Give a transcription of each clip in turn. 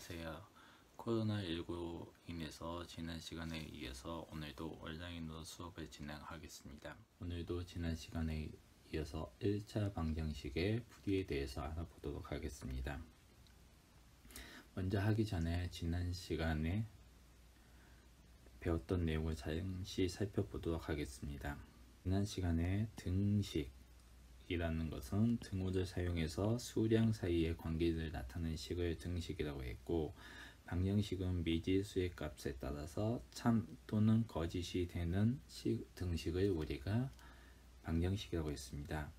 안녕하세요. 코로나19로 인해서 지난 시간에 이어서 오늘도 온라인으로 수업을 진행하겠습니다. 오늘도 지난 시간에 이어서 1차 방정식의 풀이에 대해서 알아보도록 하겠습니다. 먼저 하기 전에 지난 시간에 배웠던 내용을 잠시 살펴보도록 하겠습니다. 지난 시간에 등식이라는 것은 등호를 사용해서 수량 사이의 관계를 나타내는 식을 등식이라고 했고, 방정식은 미지수의 값에 따라서 참 또는 거짓이 되는 등식을 우리가 방정식이라고 했습니다.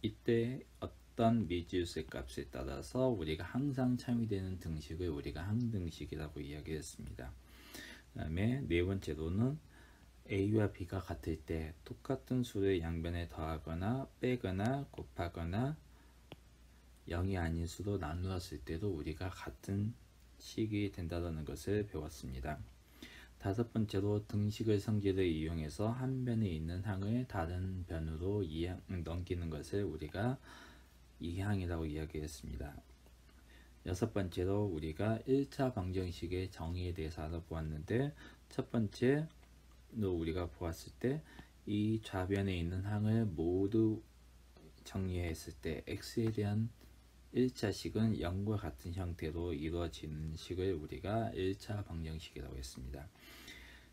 이때 어떤 미지수의 값에 따라서 우리가 항상 참이 되는 등식을 우리가 항등식이라고 이야기했습니다. 그 다음에 네 번째로는 A와 B가 같을 때 똑같은 수를 양변에 더하거나 빼거나 곱하거나 0이 아닌 수로 나누었을 때도 우리가 같은 식이 된다는 것을 배웠습니다. 다섯 번째로 등식의 성질을 이용해서 한 변에 있는 항을 다른 변으로 넘기는 것을 우리가 이항이라고 이야기했습니다. 여섯 번째로 우리가 1차 방정식의 정의에 대해서 알아보았는데, 첫 번째로 우리가 보았을 때 이 좌변에 있는 항을 모두 정리했을 때 x에 대한 1차식은 0과 같은 형태로 이루어지는 식을 우리가 1차 방정식이라고 했습니다.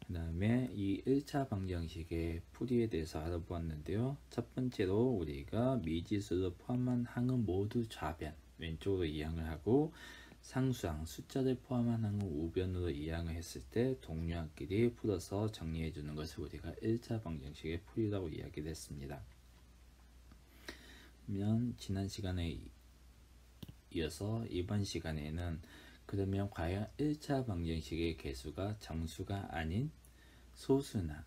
그 다음에 이 1차 방정식의 풀이에 대해서 알아보았는데요. 첫 번째로 우리가 미지수를 포함한 항은 모두 좌변, 왼쪽으로 이항을 하고, 상수항, 숫자를 포함한 항은 우변으로 이항을 했을 때 동류항끼리 풀어서 정리해 주는 것을 우리가 1차 방정식의 풀이라고 이야기를 했습니다. 그러면 지난 시간에 이어서 이번 시간에는 그러면 과연 1차 방정식의 개수가 정수가 아닌 소수나,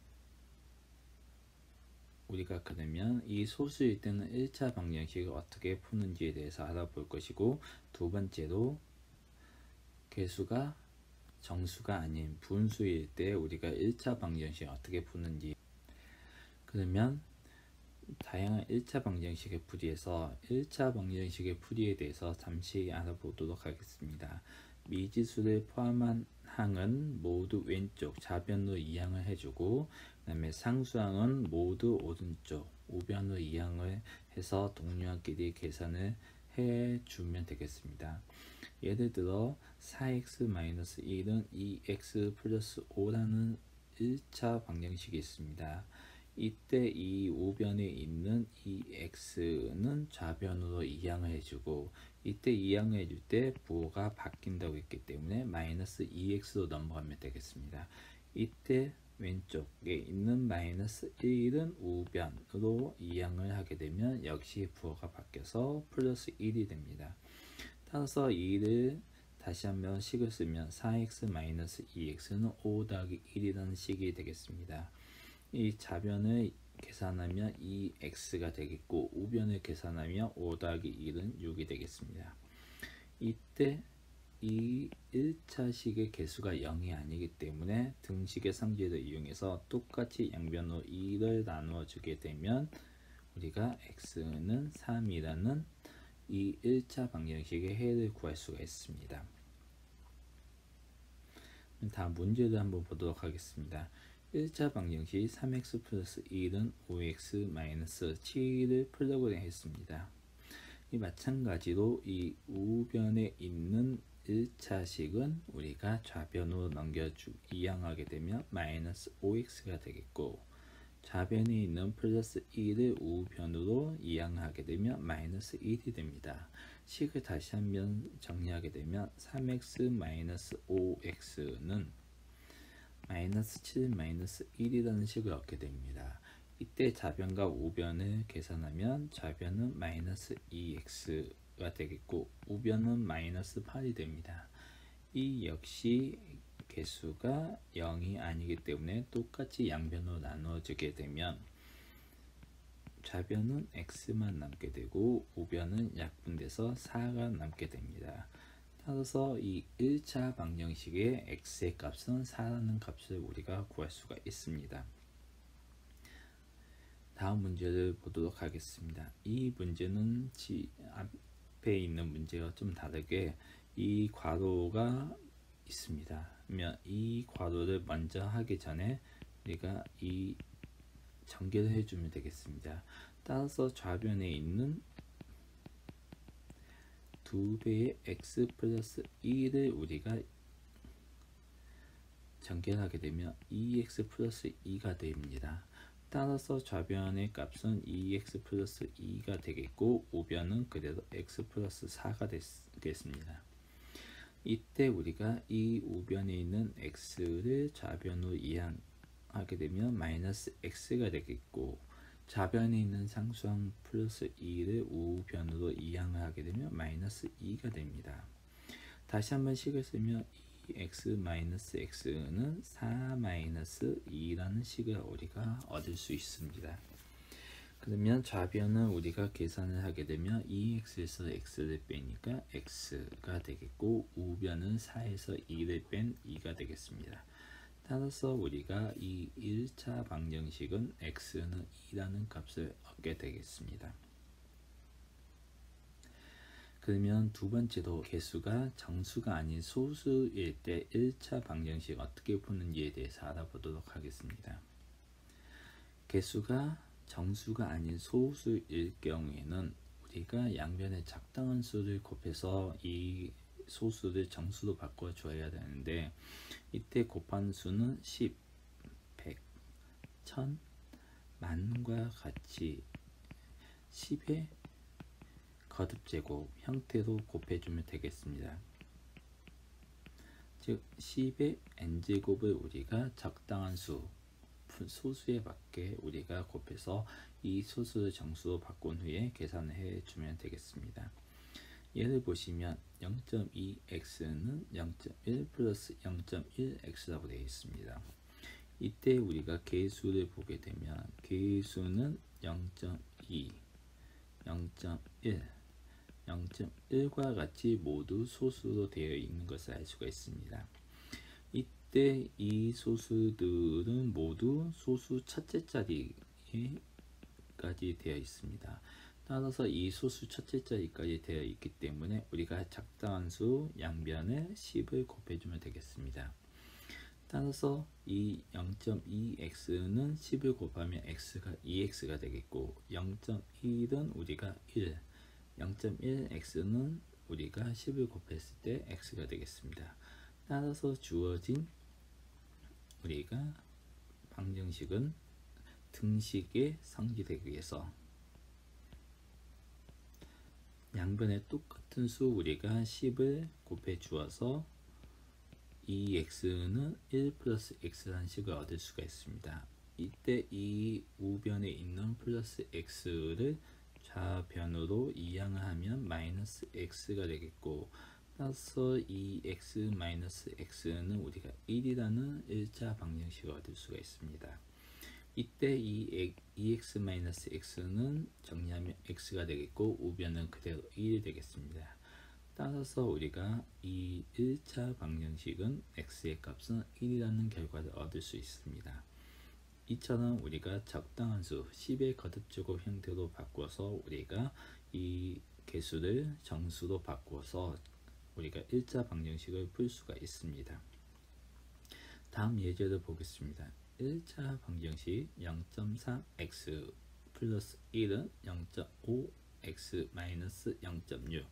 우리가 그러면 이 소수일 때는 1차 방정식을 어떻게 푸는지에 대해서 알아볼 것이고, 두 번째로 개수가 정수가 아닌 분수일 때 우리가 1차 방정식 어떻게 푸는지, 그러면 다양한 1차 방정식의 풀이에서 1차 방정식의 풀이에 대해서 잠시 알아보도록 하겠습니다. 미지수를 포함한 항은 모두 왼쪽 좌변으로 이항을 해주고, 그 다음에 상수항은 모두 오른쪽 우변으로 이항을 해서 동류항끼리 계산을 해주면 되겠습니다. 예를 들어 4x-1은 2x 플러스 5라는 1차 방정식이 있습니다. 이때 이 우변에 있는 이 x는 좌변으로 이항을 해주고, 이때 이항을 해줄 때 부호가 바뀐다고 했기 때문에 마이너스 2x로 넘어가면 되겠습니다. 이때 왼쪽에 있는 마이너스 1은 우변으로 이항을 하게 되면 역시 부호가 바뀌어서 플러스 1이 됩니다. 따라서 2를 다시 한번 식을 쓰면 4x-2x는 5 더하기 1이라는 식이 되겠습니다. 이 좌변을 계산하면 2x가 되겠고, 우변을 계산하면 5 더하기 1은 6이 되겠습니다. 이때 이 1차식의 개수가 0이 아니기 때문에 등식의 성질을 이용해서 똑같이 양변으로 2를 나누어 주게 되면 우리가 x는 3이라는 이 1차 방정식의 해를 구할 수가 있습니다. 다음 문제를 한번 보도록 하겠습니다. 1차 방정식 3x 플러스 1은 5x 마이너스 7을 풀려고 했습니다. 이 마찬가지로 이 우변에 있는 1차식은 우리가 좌변으로 이항하게 되면 마이너스 5x가 되겠고, 좌변에 있는 플러스 1을 우변으로 이항하게 되면 마이너스 1이 됩니다. 식을 다시 한번 정리하게 되면 3x 마이너스 5x는 마이너스 7 마이너스 1이라는 식을 얻게 됩니다. 이때 좌변과 우변을 계산하면 좌변은 마이너스 2x가 되겠고, 우변은 마이너스 8이 됩니다. 이 역시 개수가 0이 아니기 때문에 똑같이 양변으로 나누어지게 되면 좌변은 x만 남게 되고 우변은 약분돼서 4가 남게 됩니다. 따라서 이 1차 방정식의 x의 값은 4라는 값을 우리가 구할 수가 있습니다. 다음 문제를 보도록 하겠습니다. 이 문제는 앞에 있는 문제와 좀 다르게 이 괄호가 있습니다. 그러면 이 괄호를 먼저 하기 전에 우리가 이 전개를 해주면 되겠습니다. 따라서 좌변에 있는 2배의 x 플러스 1을 우리가 전개하게 되면 2x 플러스 2가 됩니다. 따라서 좌변의 값은 2x 플러스 2가 되겠고 우변은 그대로 x 플러스 4가 되겠습니다. 이때 우리가 이 우변에 있는 x를 좌변으로 이항하게 되면 마이너스 x가 되겠고 좌변에 있는 상수항 플러스 2를 우변으로 이항을 하게 되면 마이너스 2가 됩니다. 다시 한번 식을 쓰면 x 마이너스 x는 4 마이너스 2라는 식을 우리가 얻을 수 있습니다. 그러면 좌변은 우리가 계산을 하게 되면 2x에서 x를 빼니까 x가 되겠고 우변은 4에서 2를 뺀 2가 되겠습니다. 따라서 우리가 이 1차 방정식은 x는 2라는 값을 얻게 되겠습니다. 그러면 두 번째로 개수가 정수가 아닌 소수일 때 1차 방정식 어떻게 푸는지에 대해서 알아보도록 하겠습니다. 개수가 정수가 아닌 소수일 경우에는 우리가 양변에 적당한 수를 곱해서 이 소수를 정수로 바꿔 줘야 되는데 이때 곱한 수는 10, 100, 1000, 만과 같이 10의 거듭제곱 형태로 곱해주면 되겠습니다. 즉 10의 n제곱을 우리가 적당한 수 소수에 맞게 우리가 곱해서 이 소수를 정수로 바꾼 후에 계산을 해주면 되겠습니다. 예를 보시면 0.2x는 0.1 플러스 0.1x라고 되어 있습니다. 이때 우리가 개수를 보게 되면 개수는 0.2, 0.1, 0.1과 같이 모두 소수로 되어 있는 것을 알 수가 있습니다. 이때 이 소수들은 모두 소수 첫째 자리까지 되어 있습니다. 따라서 이 소수 첫째 자리까지 되어 있기 때문에 우리가 적당한 수 양변에 10을 곱해주면 되겠습니다. 따라서 이 0.2x는 10을 곱하면 x가 2x가 되겠고 0.1은 우리가 1, 0.1x는 우리가 10을 곱했을 때 x가 되겠습니다. 따라서 주어진 우리가 방정식은 등식에 성질되기 위해서 양변에 똑같은 수 우리가 10을 곱해 주어서 이 x는 1 플러스 x라는 식을 얻을 수가 있습니다. 이때 이 우변에 있는 플러스 x를 좌변으로 이항을 하면 마이너스 x가 되겠고 따라서 이 x 마이너스 x는 우리가 1이라는 1차 방정식을 얻을 수가 있습니다. 이때 이 2x 마이너스 x는 정리하면 x가 되겠고 우변은 그대로 1이 되겠습니다. 따라서 우리가 이 1차 방정식은 x의 값은 1이라는 결과를 얻을 수 있습니다. 이처럼 우리가 적당한 수 10의 거듭제곱 형태로 바꿔서 우리가 이 개수를 정수로 바꿔서 우리가 1차 방정식을 풀 수가 있습니다. 다음 예제를 보겠습니다. 1차 방정식 0.3x 플러스 1은 0.5x 마이너스 0.6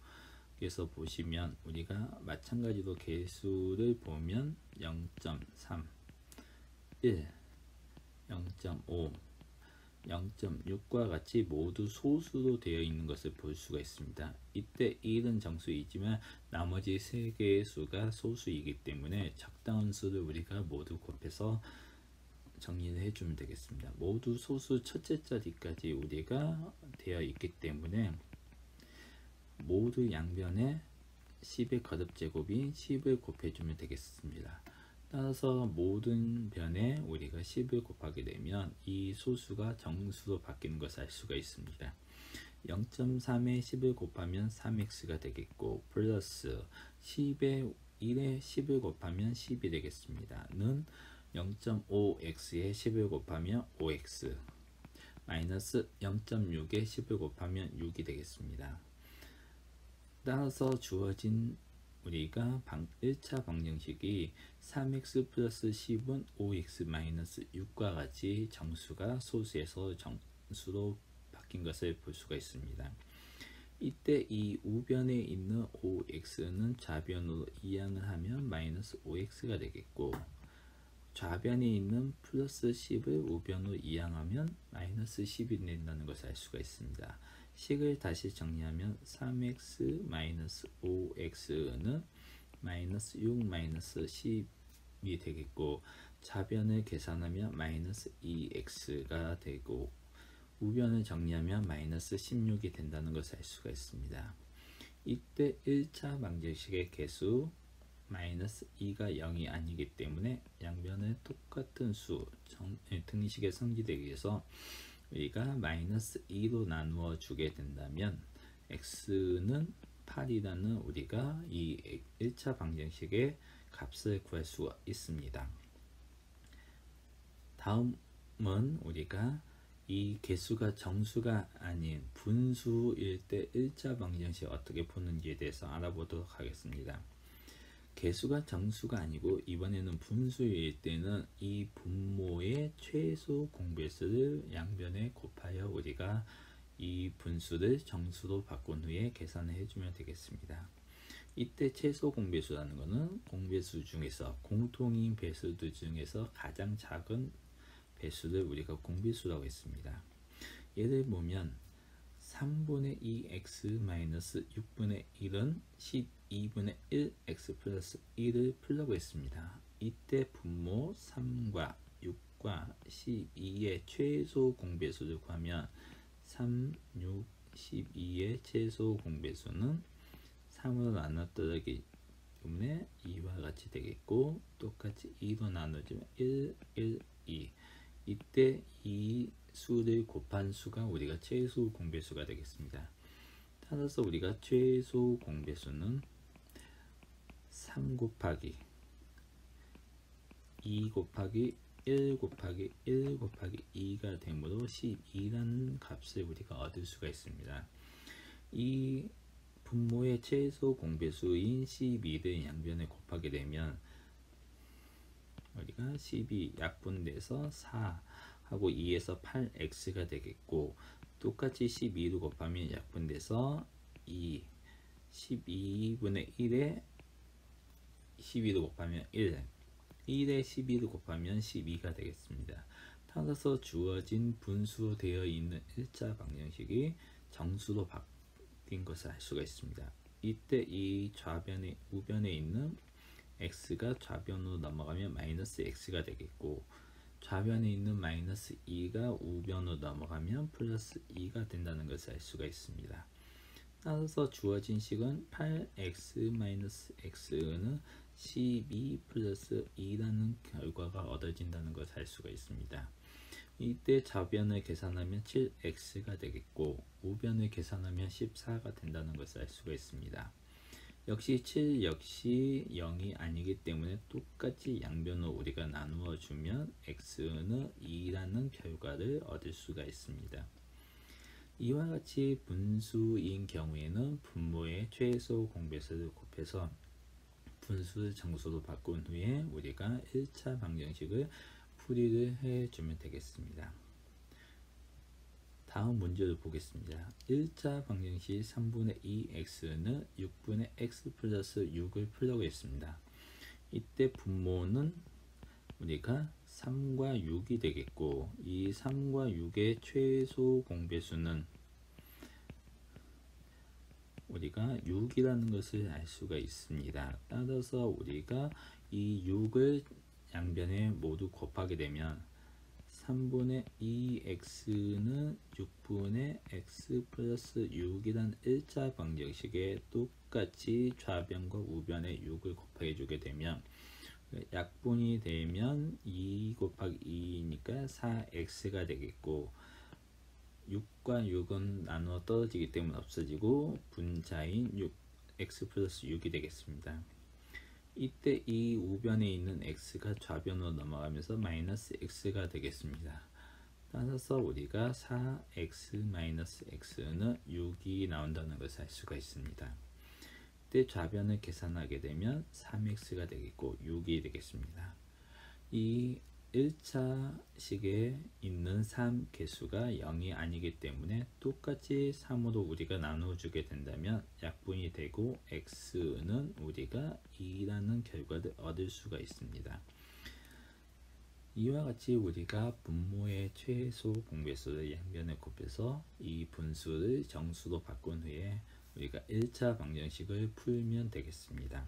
그래서 보시면 우리가 마찬가지로 개수를 보면 0.3, 1, 0.5, 0.6과 같이 모두 소수로 되어 있는 것을 볼 수가 있습니다. 이때 1은 정수이지만 나머지 3개의 수가 소수이기 때문에 적당한 수를 우리가 모두 곱해서 정리를 해주면 되겠습니다. 모두 소수 첫째 자리까지 우리가 되어 있기 때문에 모두 양변에 10의 거듭제곱인 10을 곱해주면 되겠습니다. 따라서 모든 변에 우리가 10을 곱하게 되면 이 소수가 정수로 바뀌는 것을 알 수가 있습니다. 0.3에 10을 곱하면 3x가 되겠고 플러스 10에 1에 10을 곱하면 10이 되겠습니다. 는 0.5x에 10을 곱하면 5x 마이너스 0.6에 10을 곱하면 6이 되겠습니다. 따라서 주어진 우리가 1차 방정식이 3x 플러스 10은 5x 마이너스 6과 같이 정수가 소수에서 정수로 바뀐 것을 볼 수가 있습니다. 이때 이 우변에 있는 5x는 좌변으로 이항을 하면 마이너스 5x가 되겠고, 좌변에 있는 플러스 10을 우변으로 이항하면 마이너스 10이 된다는 것을 알 수가 있습니다. 식을 다시 정리하면 3x 마이너스 5x는 마이너스 6 마이너스 10이 되겠고, 좌변을 계산하면 마이너스 2x가 되고, 우변을 정리하면 마이너스 16이 된다는 것을 알 수가 있습니다. 이때 1차 방정식의 개수 마이너스 2가 0이 아니기 때문에 양변을 똑같은 수 등식에 성질되기 위해서 우리가 마이너스 2로 나누어 주게 된다면 x는 8이라는 우리가 이 1차 방정식의 값을 구할 수가 있습니다. 다음은 우리가 이 개수가 정수가 아닌 분수일 때 1차 방정식 어떻게 푸는지에 대해서 알아보도록 하겠습니다. 개수가 정수가 아니고 이번에는 분수일 때는 이 분모의 최소 공배수를 양변에 곱하여 우리가 이 분수를 정수로 바꾼 후에 계산을 해주면 되겠습니다. 이때 최소 공배수라는 것은 공배수 중에서 공통인 배수들 중에서 가장 작은 배수를 우리가 공배수라고 했습니다. 예를 보면 3분의 2x 마이너스 6분의 1은 12분의 1x 플러스 1을 풀려고 했습니다. 이때 분모 3과 6과 12의 최소 공배수를 구하면 3, 6, 12의 최소 공배수는 3으로 나눴더기 때문에 2와 같이 되겠고, 똑같이 2로 나눠주면 1, 1, 2. 이때 이 수를 곱한 수가 우리가 최소 공배수가 되겠습니다. 따라서 우리가 최소 공배수는 3 곱하기 2 곱하기 1 곱하기 1 곱하기 2가 되므로 12라는 값을 우리가 얻을 수가 있습니다. 이 분모의 최소 공배수인 12를 양변에 곱하게 되면 우리가 12 약분돼서 4 하고 2에서 8x가 되겠고, 똑같이 12로 곱하면 약분돼서 2 12분의 1에 12로 곱하면 1 1에 12로 곱하면 12가 되겠습니다. 따라서 주어진 분수되어 있는 1차 방정식이 정수로 바뀐 것을 알 수가 있습니다. 이때 이 좌변에 우변에 있는 x가 좌변으로 넘어가면 마이너스 x가 되겠고, 좌변에 있는 마이너스 2가 우변으로 넘어가면 플러스 2가 된다는 것을 알 수가 있습니다. 따라서 주어진 식은 8x-x는 12 플러스 2라는 결과가 얻어진다는 것을 알 수가 있습니다. 이때 좌변을 계산하면 7x가 되겠고, 우변을 계산하면 14가 된다는 것을 알 수가 있습니다. 역시 7 역시 0이 아니기 때문에 똑같이 양변으로 우리가 나누어 주면 x는 2라는 결과를 얻을 수가 있습니다. 이와 같이 분수인 경우에는 분모의 최소 공배수를 곱해서 분수를 정수로 바꾼 후에 우리가 1차 방정식을 풀이를 해주면 되겠습니다. 다음 문제를 보겠습니다. 1차 방정식 3분의 2x는 6분의 x 플러스 6을 풀려고 했습니다. 이때 분모는 우리가 3과 6이 되겠고, 이 3과 6의 최소 공배수는 우리가 6이라는 것을 알 수가 있습니다. 따라서 우리가 이 6을 양변에 모두 곱하게 되면 3분의 2x는 6분의 x 플러스 6이란 1차 방정식에 똑같이 좌변과 우변에 6을 곱해 주게 되면 약분이 되면 2 곱하기 2니까 4x가 되겠고, 6과 6은 나누어 떨어지기 때문에 없어지고 분자인 6x 플러스 6이 되겠습니다. 이때 이 우변에 있는 x가 좌변으로 넘어가면서 마이너스 x가 되겠습니다. 따라서 우리가 4x 마이너스 x는 6이 나온다는 것을 알 수가 있습니다. 이때 좌변을 계산하게 되면 3x가 되겠고 6이 되겠습니다. 이 1차 식에 있는 3 개수가 0이 아니기 때문에 똑같이 3으로 우리가 나눠주게 된다면 약분이 되고 x는 우리가 2라는 결과를 얻을 수가 있습니다. 이와 같이 우리가 분모의 최소 공배수를 양변에 곱해서 이 분수를 정수로 바꾼 후에 우리가 1차 방정식을 풀면 되겠습니다.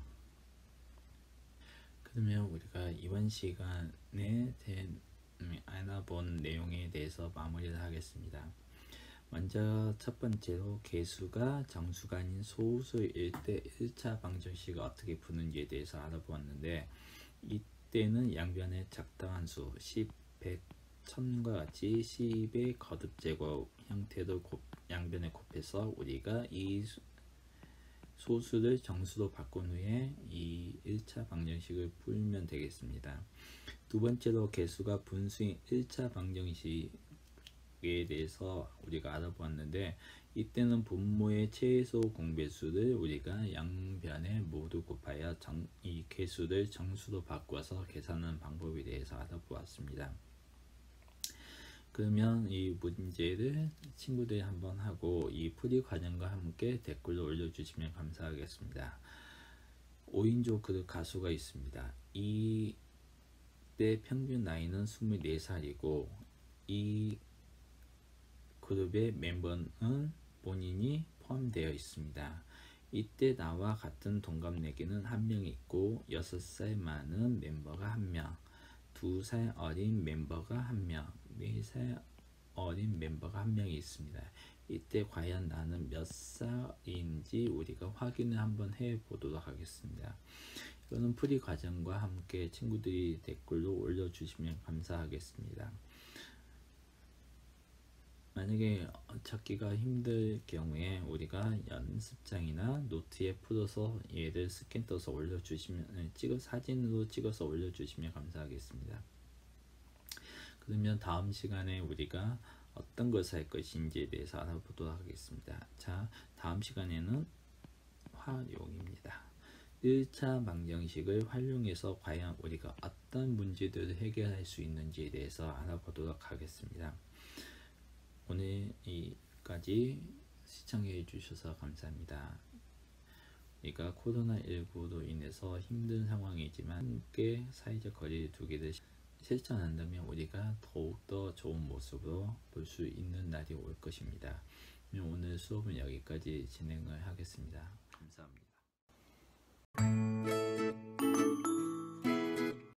그러면 우리가 이번 시간에 알아본 내용에 대해서 마무리를 하겠습니다. 먼저 첫 번째로 개수가 정수가 아닌 소수일 때 1차 방정식을 어떻게 푸는지에 대해서 알아보았는데, 이때는 양변에 적당한 수 10, 100, 1000과 같이 10의 거듭제곱 형태로 양변에 곱해서 우리가 이 소수를 정수로 바꾼 후에 이 1차 방정식을 풀면 되겠습니다. 두 번째로 개수가 분수인 1차 방정식에 대해서 우리가 알아보았는데, 이때는 분모의 최소 공배수를 우리가 양변에 모두 곱하여 이 개수를 정수로 바꿔서 계산하는 방법에 대해서 알아보았습니다. 그러면 이 문제를 친구들이 한번 하고 이 풀이 과정과 함께 댓글로 올려주시면 감사하겠습니다. 5인조 그룹 가수가 있습니다. 이때 평균 나이는 24살이고 이 그룹의 멤버는 본인이 포함되어 있습니다. 이때 나와 같은 동갑내기는 한 명 있고 6살 많은 멤버가 한 명, 2살 어린 멤버가 한 명, 4살 어린 멤버가 한 명이 있습니다. 이때 과연 나는 몇 살인지 우리가 확인을 한번 해 보도록 하겠습니다. 이거는 풀이 과정과 함께 친구들이 댓글로 올려주시면 감사하겠습니다. 만약에 찾기가 힘들 경우에 우리가 연습장이나 노트에 풀어서 얘를 스캔 떠서 올려주시면, 사진으로 찍어서 올려주시면 감사하겠습니다. 그러면 다음 시간에 우리가 어떤 것을 할 것인지에 대해서 알아보도록 하겠습니다. 자, 다음 시간에는 활용입니다. 1차 방정식을 활용해서 과연 우리가 어떤 문제들을 해결할 수 있는지에 대해서 알아보도록 하겠습니다. 오늘 여기까지 시청해 주셔서 감사합니다. 우리가 코로나19로 인해서 힘든 상황이지만 함께 사회적 거리 두기를 실천한다면 우리가 더욱더 좋은 모습으로 볼 수 있는 날이 올 것입니다. 오늘 수업은 여기까지 진행을 하겠습니다. 감사합니다.